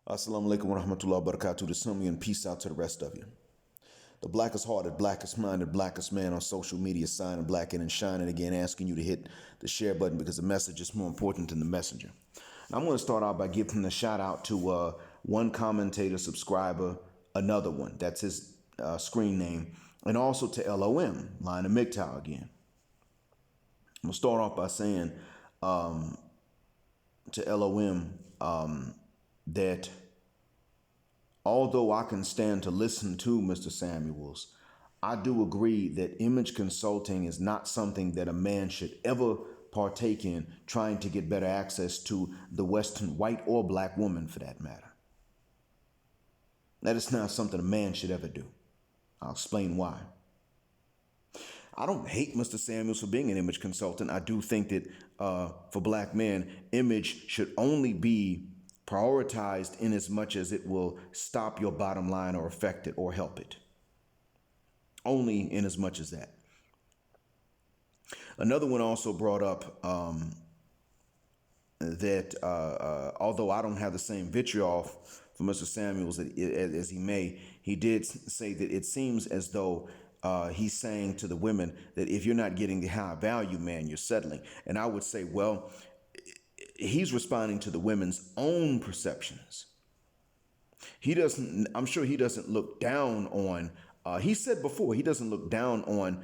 Assalamu alaikum wa rahmatullahi wa barakatuh to some of you, and peace out to the rest of you. The blackest hearted, blackest minded, blackest man on social media signing black in and shining again, asking you to hit the share button because the message is more important than the messenger. Now, I'm going to start out by giving a shout out to one commentator, subscriber, another one. That's his screen name. And also to LOM, Line of MGTOW again. I'm going to start off by saying to LOM that although I can stand to listen to Mr. Samuels, I do agree that image consulting is not something that a man should ever partake in, trying to get better access to the Western white or black woman for that matter. That is not something a man should ever do. I'll explain why. I don't hate Mr. Samuels for being an image consultant. I do think that for black men, image should only be prioritized in as much as it will stop your bottom line or affect it or help it. Only in as much as that. Another one also brought up that although I don't have the same vitriol for Mr. Samuels as he may, he did say that it seems as though he's saying to the women that if you're not getting the high value man, you're settling. And I would say, well, he's responding to the women's own perceptions. I'm sure he doesn't look down on, he said before, he doesn't look down on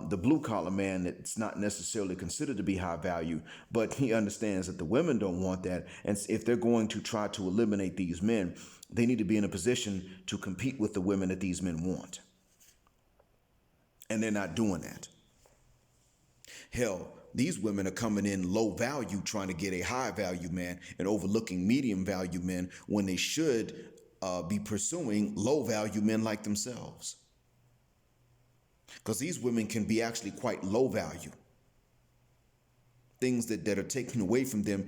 the blue collar man that's not necessarily considered to be high value, but he understands that the women don't want that. And if they're going to try to eliminate these men, they need to be in a position to compete with the women that these men want. And they're not doing that. Hell, these women are coming in low value, trying to get a high value man and overlooking medium value men when they should be pursuing low value men like themselves. Because these women can be actually quite low value. Things that are taken away from them.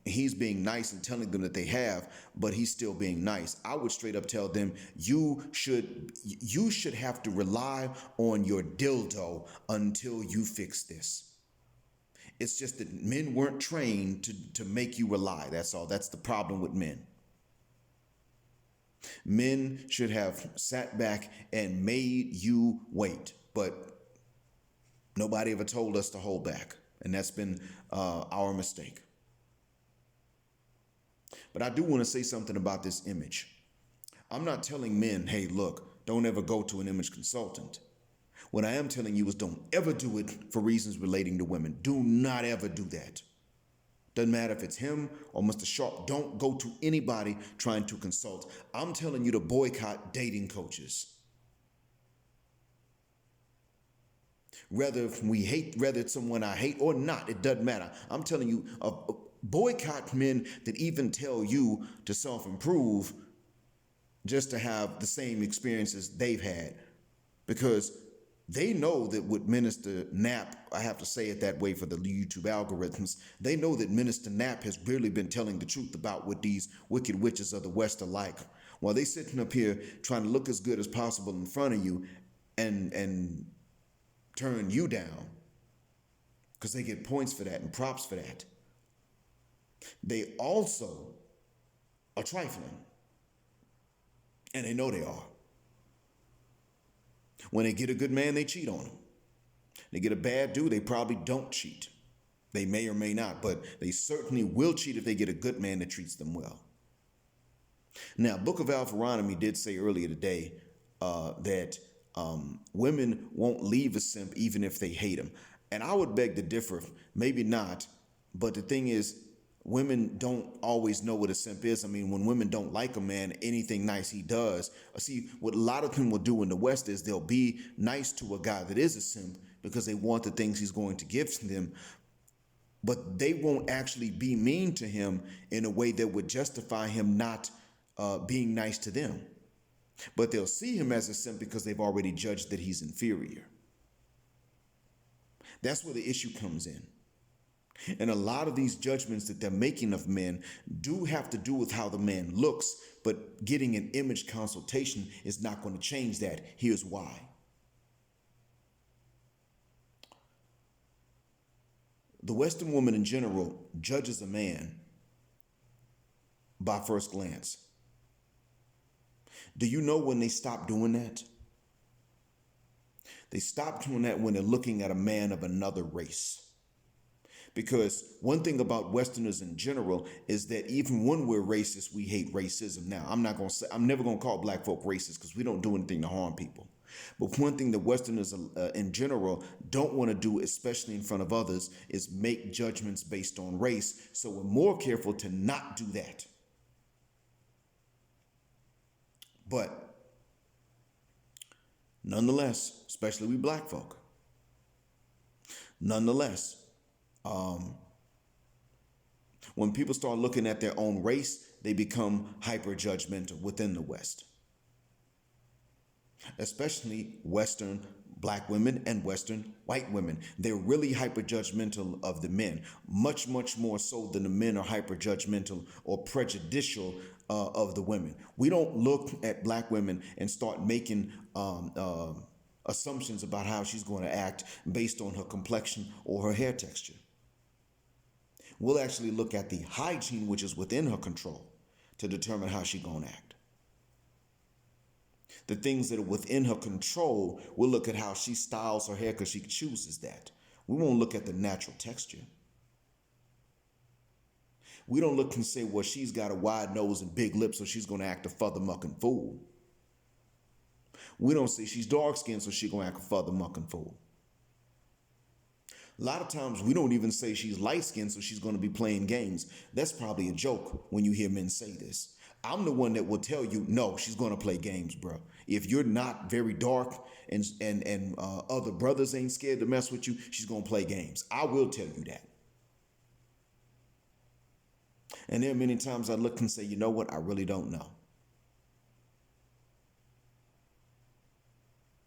He's being nice and telling them that they have, but he's still being nice. I would straight up tell them, you should have to rely on your dildo until you fix this. It's just that men weren't trained to make you rely. That's all. That's the problem with men. Men should have sat back and made you wait, but nobody ever told us to hold back. And that's been our mistake. But I do want to say something about this image. I'm not telling men, hey, look, don't ever go to an image consultant. What I am telling you is don't ever do it for reasons relating to women. Do not ever do that. Doesn't matter if it's him or Mr. Sharp. Don't go to anybody trying to consult. I'm telling you to boycott dating coaches. Whether it's someone I hate or not, it doesn't matter. I'm telling you, boycott men that even tell you to self-improve just to have the same experiences they've had. Because they know that with Minister Knapp, I have to say it that way for the YouTube algorithms, they know that Minister Knapp has really been telling the truth about what these wicked witches of the West are like. While they sitting up here trying to look as good as possible in front of you and turn you down, because they get points for that and props for that. They also are trifling. And they know they are. When they get a good man, they cheat on him. They get a bad dude, they probably don't cheat. They may or may not, but they certainly will cheat if they get a good man that treats them well. Now, Book of Alpharonomy did say earlier today that women won't leave a simp even if they hate him. And I would beg to differ. Maybe not. But the thing is, women don't always know what a simp is. I mean, when women don't like a man, anything nice he does. See, what a lot of them will do in the West is they'll be nice to a guy that is a simp because they want the things he's going to give to them. But they won't actually be mean to him in a way that would justify him not being nice to them. But they'll see him as a simp because they've already judged that he's inferior. That's where the issue comes in. And a lot of these judgments that they're making of men do have to do with how the man looks, but getting an image consultation is not going to change that. Here's why. The Western woman in general judges a man by first glance. Do you know when they stop doing that? They stop doing that when they're looking at a man of another race. Because one thing about Westerners in general is that even when we're racist, we hate racism. Now, I'm never going to call black folk racist because we don't do anything to harm people. But one thing that Westerners in general don't want to do, especially in front of others, is make judgments based on race. So we're more careful to not do that. But nonetheless, especially we black folk, nonetheless, when people start looking at their own race, they become hyper judgmental within the West, especially Western black women and Western white women. They're really hyper judgmental of the men, much, much more so than the men are hyper judgmental or prejudicial of the women. We don't look at black women and start making assumptions about how she's going to act based on her complexion or her hair texture. We'll actually look at the hygiene which is within her control to determine how she's going to act. The things that are within her control, we'll look at how she styles her hair because she chooses that. We won't look at the natural texture. We don't look and say, well, she's got a wide nose and big lips, so she's going to act a further-mucking fool. We don't say she's dark-skinned, so she's going to act a further-mucking fool. A lot of times we don't even say she's light-skinned, so she's going to be playing games. That's probably a joke when you hear men say this. I'm the one that will tell you, no, she's going to play games, bro. If you're not very dark and other brothers ain't scared to mess with you, she's going to play games. I will tell you that. And there are many times I look and say, you know what? I really don't know.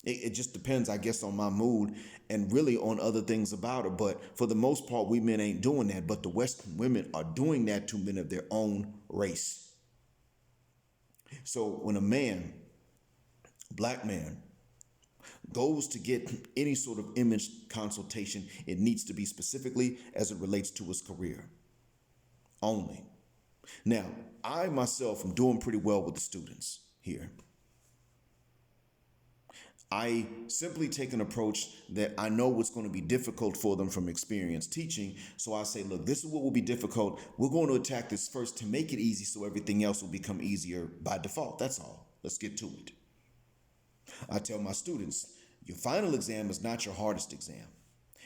It just depends, I guess, on my mood and really on other things about her. But for the most part, we men ain't doing that. But the Western women are doing that to men of their own race. So when a man, black man, goes to get any sort of image consultation, it needs to be specifically as it relates to his career only. Now, I myself am doing pretty well with the students here. I simply take an approach that I know what's going to be difficult for them from experience teaching. So I say, look, this is what will be difficult. We're going to attack this first to make it easy so everything else will become easier by default. That's all. Let's get to it. I tell my students, your final exam is not your hardest exam.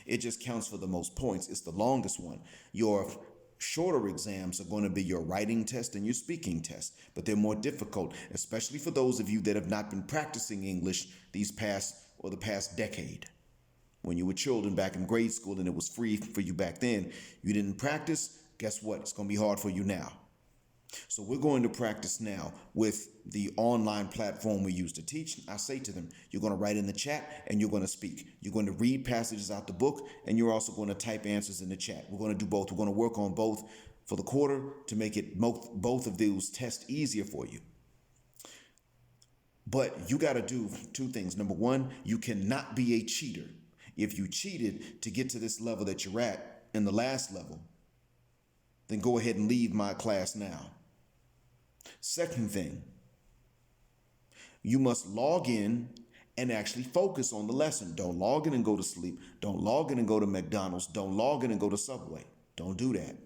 It just counts for the most points. It's the longest one. Your shorter exams are going to be your writing test and your speaking test, but they're more difficult, especially for those of you that have not been practicing English the past decade. When you were children back in grade school and it was free for you back then, you didn't practice. Guess what? It's going to be hard for you now. So we're going to practice now with the online platform we use to teach. I say to them, you're going to write in the chat and you're going to speak. You're going to read passages out the book and you're also going to type answers in the chat. We're going to do both. We're going to work on both for the quarter to make it both of those tests easier for you. But you got to do two things. Number one, you cannot be a cheater. If you cheated to get to this level that you're at in the last level, then go ahead and leave my class now. Second thing, you must log in and actually focus on the lesson. Don't log in and go to sleep. Don't log in and go to McDonald's. Don't log in and go to Subway. Don't do that.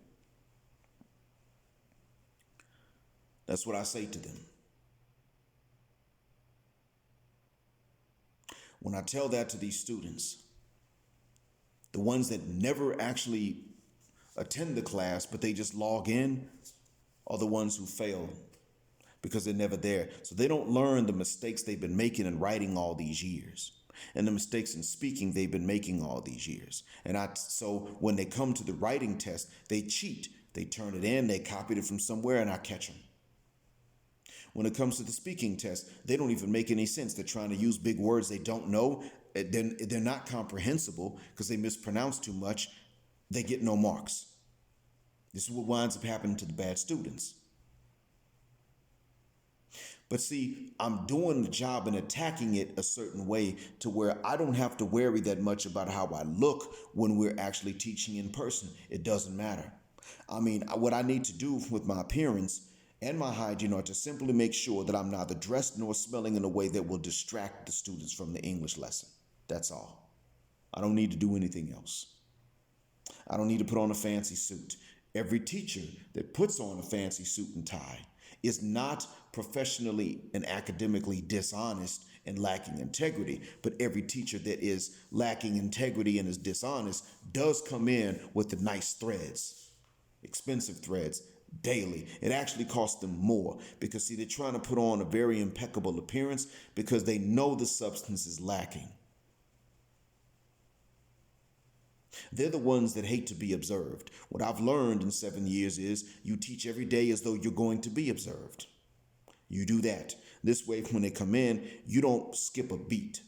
That's what I say to them. When I tell that to these students, the ones that never actually attend the class, but they just log in, are the ones who fail because they're never there. So they don't learn the mistakes they've been making in writing all these years and the mistakes in speaking they've been making all these years. So when they come to the writing test, they cheat. They turn it in, they copied it from somewhere, and I catch them. When it comes to the speaking test, they don't even make any sense. They're trying to use big words they don't know. They're not comprehensible because they mispronounce too much. They get no marks. This is what winds up happening to the bad students. But see, I'm doing the job and attacking it a certain way to where I don't have to worry that much about how I look when we're actually teaching in person. It doesn't matter. I mean, what I need to do with my appearance and my hygiene are to simply make sure that I'm neither dressed nor smelling in a way that will distract the students from the English lesson. That's all. I don't need to do anything else. I don't need to put on a fancy suit. Every teacher that puts on a fancy suit and tie is not professionally and academically dishonest and lacking integrity, but every teacher that is lacking integrity and is dishonest does come in with the nice threads, expensive threads, daily. It actually costs them more because, see, they're trying to put on a very impeccable appearance because they know the substance is lacking. They're the ones that hate to be observed. What I've learned in 7 years is you teach every day as though you're going to be observed. You do that. This way, when they come in, you don't skip a beat.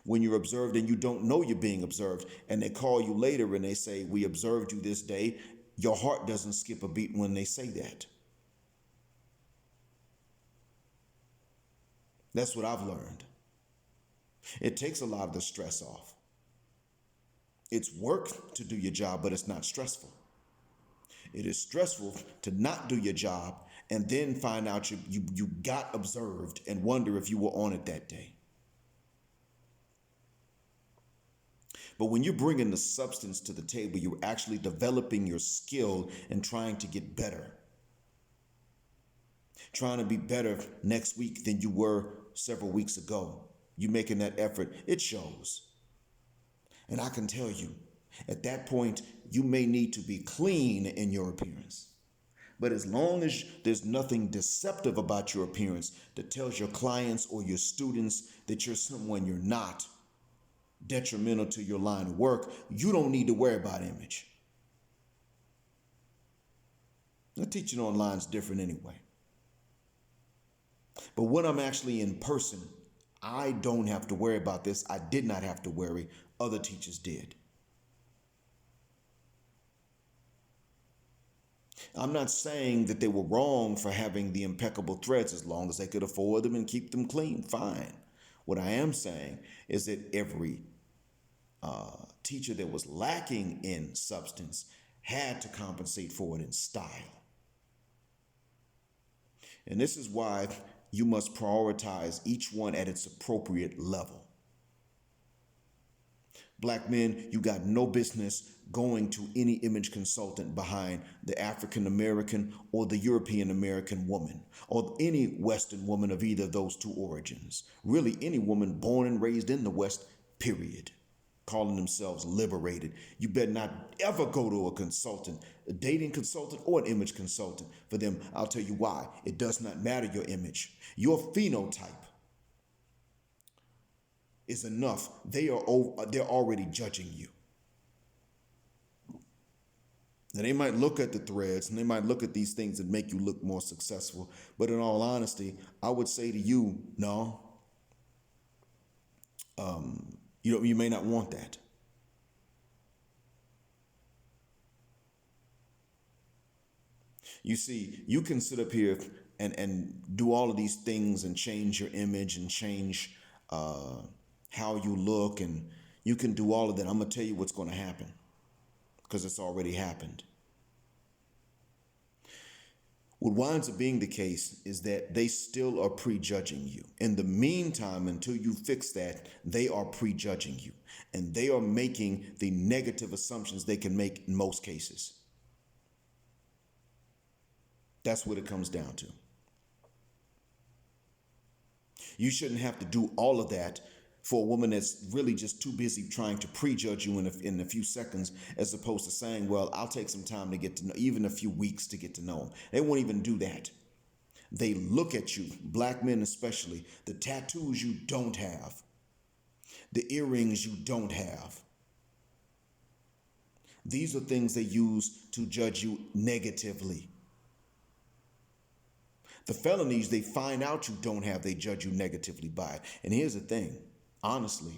When you're observed and you don't know you're being observed, and they call you later and they say, "We observed you this day," your heart doesn't skip a beat when they say that. That's what I've learned. It takes a lot of the stress off. It's work to do your job, but it's not stressful. It is stressful to not do your job and then find out you got observed and wonder if you were on it that day. But when you're bringing the substance to the table, you're actually developing your skill and trying to get better. Trying to be better next week than you were several weeks ago. You making that effort, it shows. And I can tell you, at that point, you may need to be clean in your appearance. But as long as there's nothing deceptive about your appearance that tells your clients or your students that you're someone you're not, detrimental to your line of work, you don't need to worry about image. Now, teaching online is different anyway. But when I'm actually in person, I don't have to worry about this. I did not have to worry. Other teachers did. I'm not saying that they were wrong for having the impeccable threads as long as they could afford them and keep them clean. Fine. What I am saying is that every teacher that was lacking in substance had to compensate for it in style. And this is why you must prioritize each one at its appropriate level. Black men, you got no business going to any image consultant behind the African American or the European American woman or any Western woman of either of those two origins. Really, any woman born and raised in the West, period. Calling themselves liberated. You better not ever go to a consultant, a dating consultant or an image consultant. For them, I'll tell you why. It does not matter your image. Your phenotype is enough. They're already judging you. Now, they might look at the threads and they might look at these things that make you look more successful. But in all honesty, I would say to you, no. You may not want that. You see, you can sit up here and do all of these things and change your image and change how you look, and you can do all of that. I'm going to tell you what's going to happen because it's already happened. What winds up being the case is that they still are prejudging you. In the meantime, until you fix that, they are prejudging you. And they are making the negative assumptions they can make in most cases. That's what it comes down to. You shouldn't have to do all of that for a woman that's really just too busy trying to prejudge you in a few seconds, as opposed to saying, well, I'll take some time to get to know, even a few weeks to get to know them. They won't even do that. They look at you, black men especially, the tattoos you don't have, the earrings you don't have. These are things they use to judge you negatively. The felonies they find out you don't have, they judge you negatively by. And here's the thing. Honestly,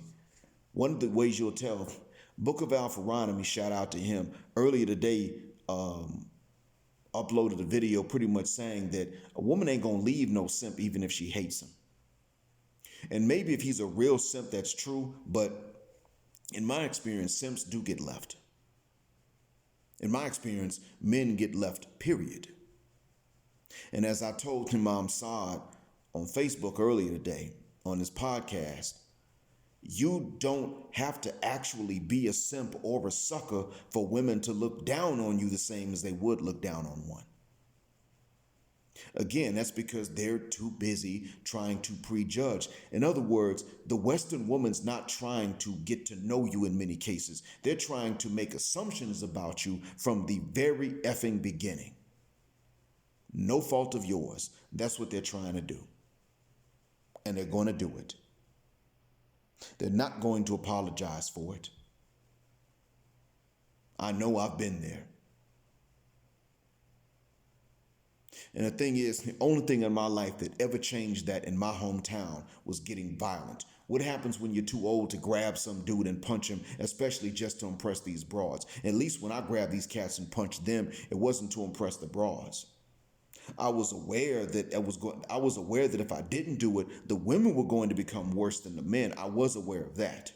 one of the ways you'll tell, Book of Alpharonomy, shout out to him, earlier today uploaded a video pretty much saying that a woman ain't gonna leave no simp even if she hates him. And maybe if he's a real simp, that's true, but in my experience, simps do get left. In my experience, men get left, period. And as I told Imam Saad on Facebook earlier today on this podcast, you don't have to actually be a simp or a sucker for women to look down on you the same as they would look down on one. Again, that's because they're too busy trying to prejudge. In other words, the Western woman's not trying to get to know you in many cases. They're trying to make assumptions about you from the very effing beginning. No fault of yours. That's what they're trying to do. And they're going to do it. They're not going to apologize for it. I know I've been there. And the thing is, the only thing in my life that ever changed that in my hometown was getting violent. What happens when you're too old to grab some dude and punch him, especially just to impress these broads? At least when I grabbed these cats and punched them, it wasn't to impress the broads. I was aware that if I didn't do it, the women were going to become worse than the men. I was aware of that.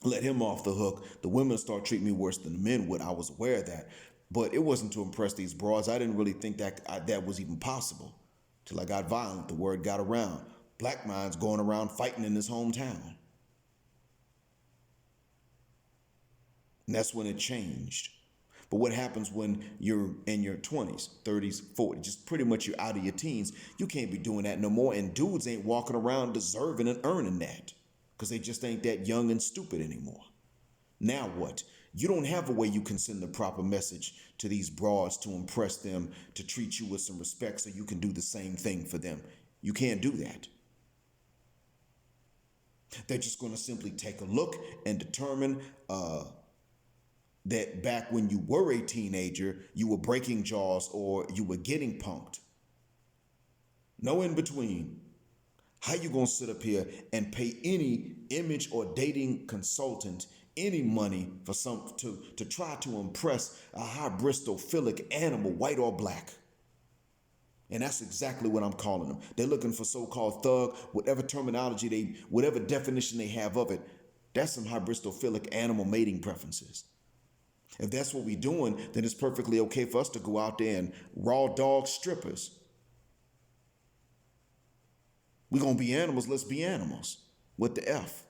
Let him off the hook. The women start treating me worse than the men would. I was aware of that. But it wasn't to impress these broads. I didn't really think that was even possible. Till I got violent, the word got around. Black minds going around fighting in his hometown. And that's when it changed. But what happens when you're in your 20s, 30s, 40s, just pretty much you're out of your teens? You can't be doing that no more. And dudes ain't walking around deserving and earning that because they just ain't that young and stupid anymore. Now what? You don't have a way you can send the proper message to these broads to impress them, to treat you with some respect so you can do the same thing for them. You can't do that. They're just going to simply take a look and determine that back when you were a teenager, you were breaking jaws or you were getting punked. No in between. How you going to sit up here and pay any image or dating consultant any money for to try to impress a hybristophilic animal, white or black? And that's exactly what I'm calling them. They're looking for so-called thug, whatever terminology whatever definition they have of it. That's some hybristophilic animal mating preferences. If that's what we're doing, then it's perfectly okay for us to go out there and raw dog strippers. We're going to be animals, let's be animals. With the F.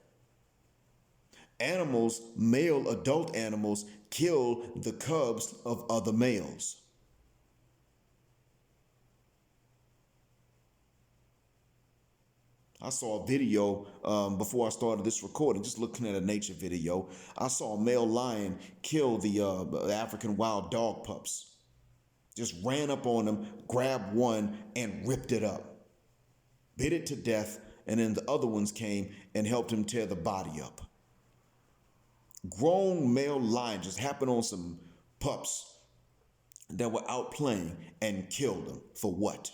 Animals, male adult animals, kill the cubs of other males. I saw a video before I started this recording, just looking at a nature video. I saw a male lion kill the African wild dog pups. Just ran up on them, grabbed one, and ripped it up. Bit it to death, and then the other ones came and helped him tear the body up. Grown male lion just happened on some pups that were out playing and killed them. For what?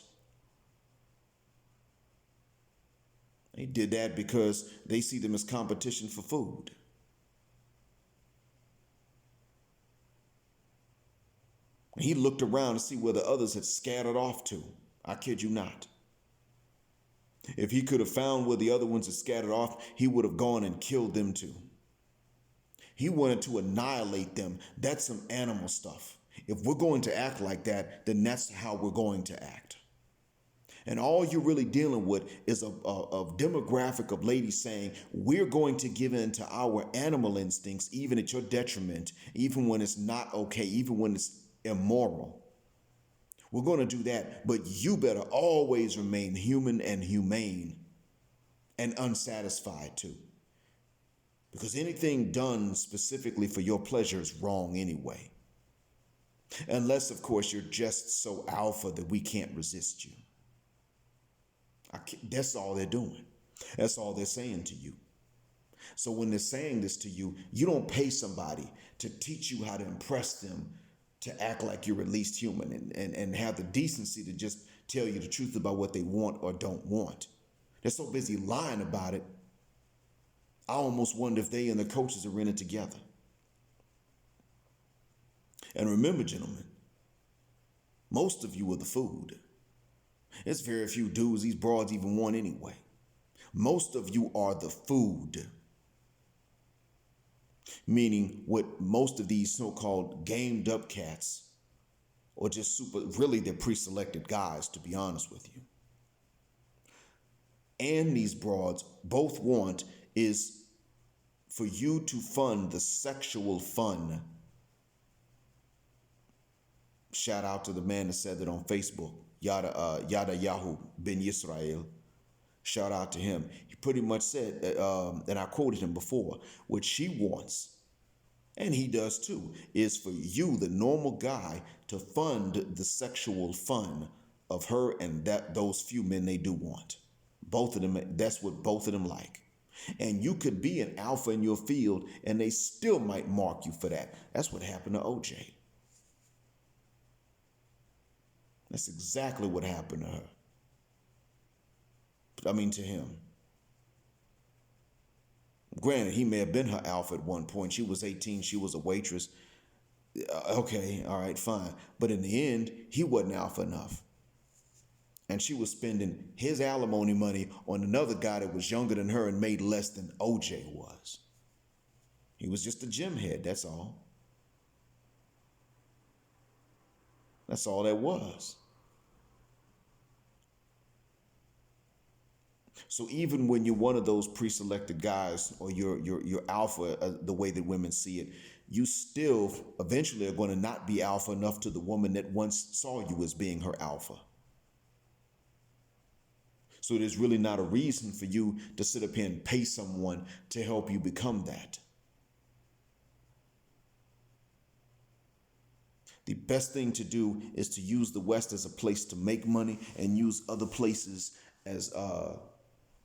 They did that because they see them as competition for food. He looked around to see where the others had scattered off to. I kid you not. If he could have found where the other ones had scattered off, he would have gone and killed them too. He wanted to annihilate them. That's some animal stuff. If we're going to act like that, then that's how we're going to act. And all you're really dealing with is a demographic of ladies saying, we're going to give in to our animal instincts, even at your detriment, even when it's not okay, even when it's immoral. We're going to do that, but you better always remain human and humane and unsatisfied too. Because anything done specifically for your pleasure is wrong anyway. Unless, of course, you're just so alpha that we can't resist you. That's all they're doing. That's all they're saying to you. So when they're saying this to you, you don't pay somebody to teach you how to impress them to act like you're at least human and have the decency to just tell you the truth about what they want or don't want. They're so busy lying about it, I almost wonder if they and the coaches are in it together. And remember, gentlemen, most of you are the food. There's very few dudes these broads even want anyway. Most of you are the food. Meaning what most of these so-called gamed up cats or just super, really they're pre-selected guys, to be honest with you. And these broads both want is for you to fund the sexual fun. Shout out to the man that said that on Facebook, Yada Yahu Ben Yisrael. Shout out to him. He pretty much said, and I quoted him before, what she wants, and he does too, is for you, the normal guy, to fund the sexual fun of her and those few men they do want. Both of them, that's what both of them like. And you could be an alpha in your field and they still might mark you for that. That's what happened to OJ. That's exactly what happened to her. To him. Granted, he may have been her alpha at one point. She was 18. She was a waitress. Okay, all right, fine. But in the end, he wasn't alpha enough. And she was spending his alimony money on another guy that was younger than her and made less than OJ was. He was just a gym head, that's all. That's all that was. So even when you're one of those pre-selected guys, or you're alpha, the way that women see it, you still eventually are going to not be alpha enough to the woman that once saw you as being her alpha. So there's really not a reason for you to sit up here and pay someone to help you become that. The best thing to do is to use the West as a place to make money and use other places as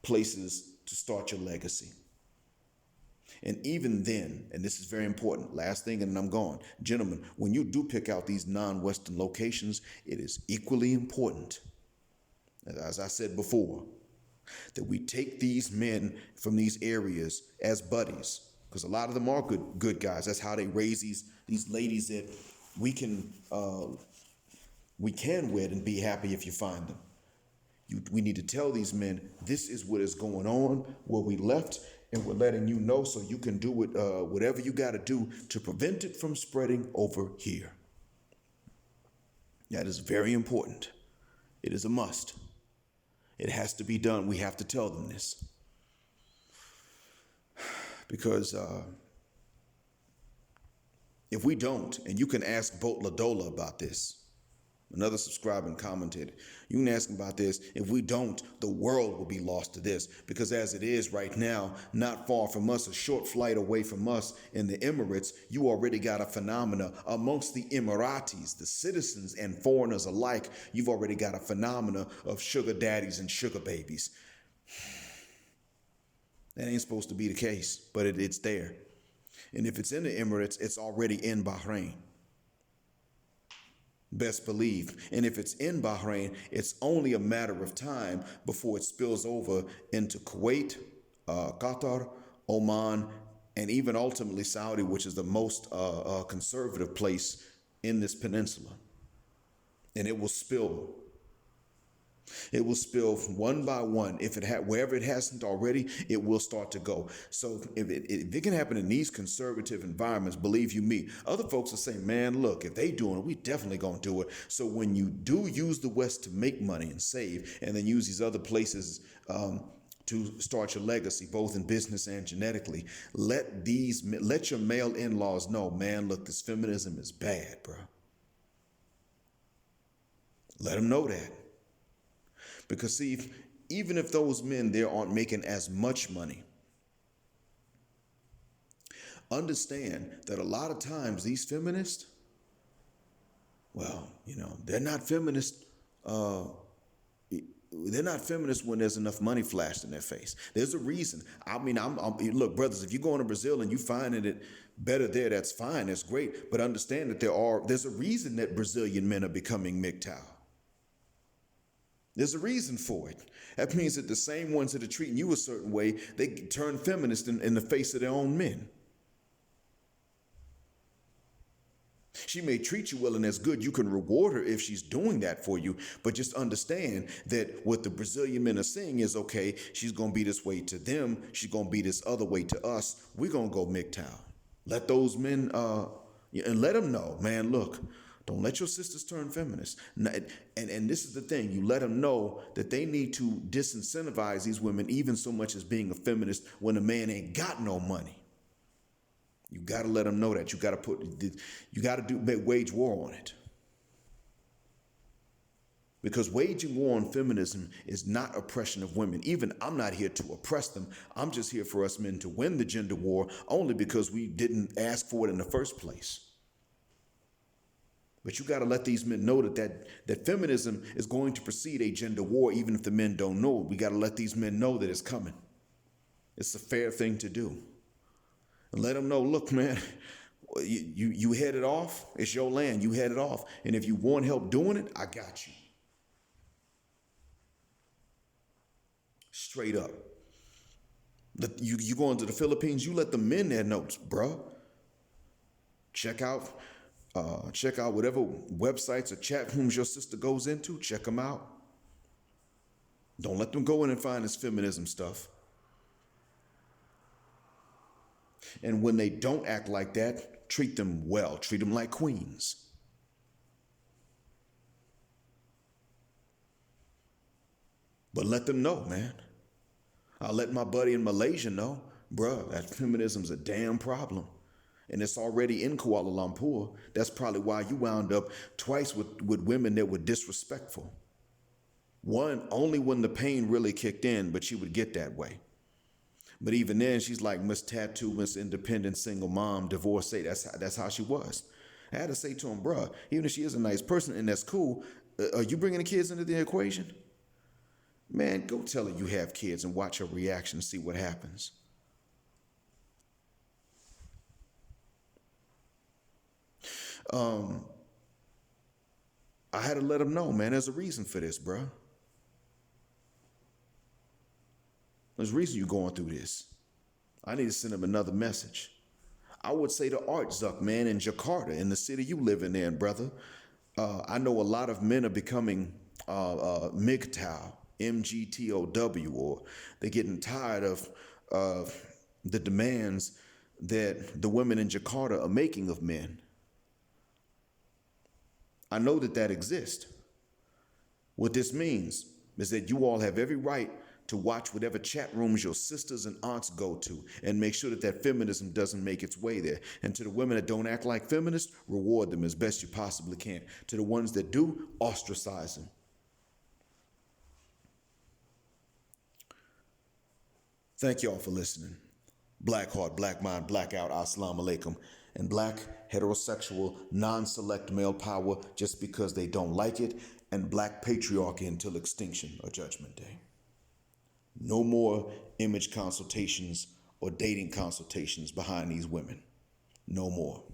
places to start your legacy. And even then, and this is very important, last thing and I'm gone. Gentlemen, when you do pick out these non-Western locations, it is equally important, as I said before, that we take these men from these areas as buddies, because a lot of them are good guys. That's how they raise these ladies that we can wed and be happy if you find them. We need to tell these men, this is what is going on, where we left, and we're letting you know so you can do whatever you got to do to prevent it from spreading over here. That is very important. It is a must. It has to be done. We have to tell them this. Because if we don't, and you can ask Boat Ladola about this, another subscriber and commentator, you can ask him about this. If we don't, the world will be lost to this. Because as it is right now, not far from us, a short flight away from us in the Emirates, you already got a phenomena amongst the Emiratis, the citizens and foreigners alike. You've already got a phenomena of sugar daddies and sugar babies. That ain't supposed to be the case, but it's there. And if it's in the Emirates, it's already in Bahrain. Best believe. And if it's in Bahrain, it's only a matter of time before it spills over into Kuwait, Qatar, Oman, and even ultimately Saudi, which is the most conservative place in this peninsula. And it will spill. It will spill one by one. Wherever it hasn't already, it will start to go. So if it can happen in these conservative environments, believe you me, other folks are saying, man, look, if they doing it, we definitely gonna do it. So when you do use the West to make money and save, and then use these other places to start your legacy, both in business and genetically, let your male in-laws know, man, look, this feminism is bad, bro. Let them know that. Because see, even if those men there aren't making as much money, understand that a lot of times these feminists, well, they're not feminists. They're not feminists when there's enough money flashed in their face. There's a reason. Look, brothers, if you go to Brazil and you finding it better there, that's fine. That's great. But understand that there's a reason that Brazilian men are becoming MGTOW. There's a reason for it. That means that the same ones that are treating you a certain way, they turn feminist in the face of their own men. She may treat you well and that's good. You can reward her if she's doing that for you. But just understand that what the Brazilian men are saying is, okay, she's going to be this way to them. She's going to be this other way to us. We're going to go MGTOW. Let those men, and let them know, man, look, Don't let your sisters turn feminists. And this is the thing. You let them know that they need to disincentivize these women even so much as being a feminist when a man ain't got no money. You got to let them know that. You got to wage war on it. Because waging war on feminism is not oppression of women. Even I'm not here to oppress them. I'm just here for us men to win the gender war only because we didn't ask for it in the first place. But you got to let these men know that feminism is going to precede a gender war, even if the men don't know it. We got to let these men know that it's coming. It's a fair thing to do. And let them know, look, man, you headed off. It's your land. You headed off. And if you want help doing it, I got you. Straight up. You going to the Philippines, you let the men there know, bruh. Check out whatever websites or chat rooms your sister goes into. Check them out. Don't let them go in and find this feminism stuff. And when they don't act like that, treat them well. Treat them like queens. But let them know, man. I'll let my buddy in Malaysia know, bruh, that feminism's a damn problem. And it's already in Kuala Lumpur. That's probably why you wound up twice with women that were disrespectful. One, only when the pain really kicked in, but she would get that way. But even then, she's like Miss Tattoo, Miss Independent, single mom, divorcee. That's how she was. I had to say to him, bruh, even if she is a nice person and that's cool, are you bringing the kids into the equation? Man, go tell her you have kids and watch her reaction, see what happens. I had to let him know, man, there's a reason for this, bro. There's a reason you're going through this. I need to send him another message. I would say to Art Zuck, man, in Jakarta, in the city you live in, brother, I know a lot of men are becoming MGTOW, MGTOW, or they're getting tired of the demands that the women in Jakarta are making of men. I know that exists. What this means is that you all have every right to watch whatever chat rooms your sisters and aunts go to and make sure that feminism doesn't make its way there. And to the women that don't act like feminists, reward them as best you possibly can. To the ones that do, ostracize them. Thank y'all for listening. Black heart, black mind, blackout, assalamu alaikum. And black, heterosexual, non-select male power just because they don't like it. And black patriarchy until extinction or judgment day. No more image consultations or dating consultations behind these women. No more.